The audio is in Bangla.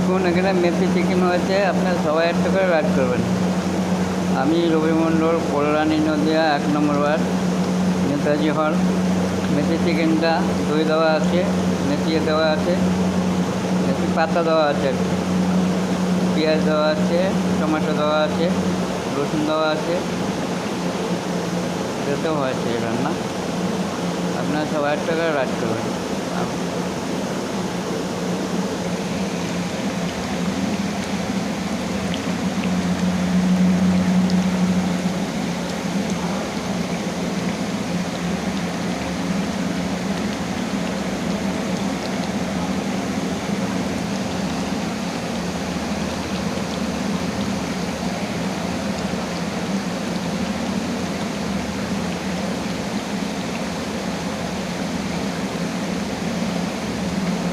দেখুন এখানে মেথি চিকেন হয়েছে, আপনার সবাই একটা করে অ্যাড করবেন। আমি রবি মণ্ডল, কল্যাণী, নদিয়া 1 নম্বর ওয়ার্ড, নেতাজি হল। মেথি চিকেনটা দই দেওয়া আছে, মেথি দেওয়া আছে, মেথি পাতা দেওয়া আছে, পেঁয়াজ দেওয়া আছে, টমেটো দেওয়া আছে, রসুন দেওয়া আছে, এটাতেও হয়েছে রান্না। আপনারা সবাই একটা করে অ্যাড করবেন।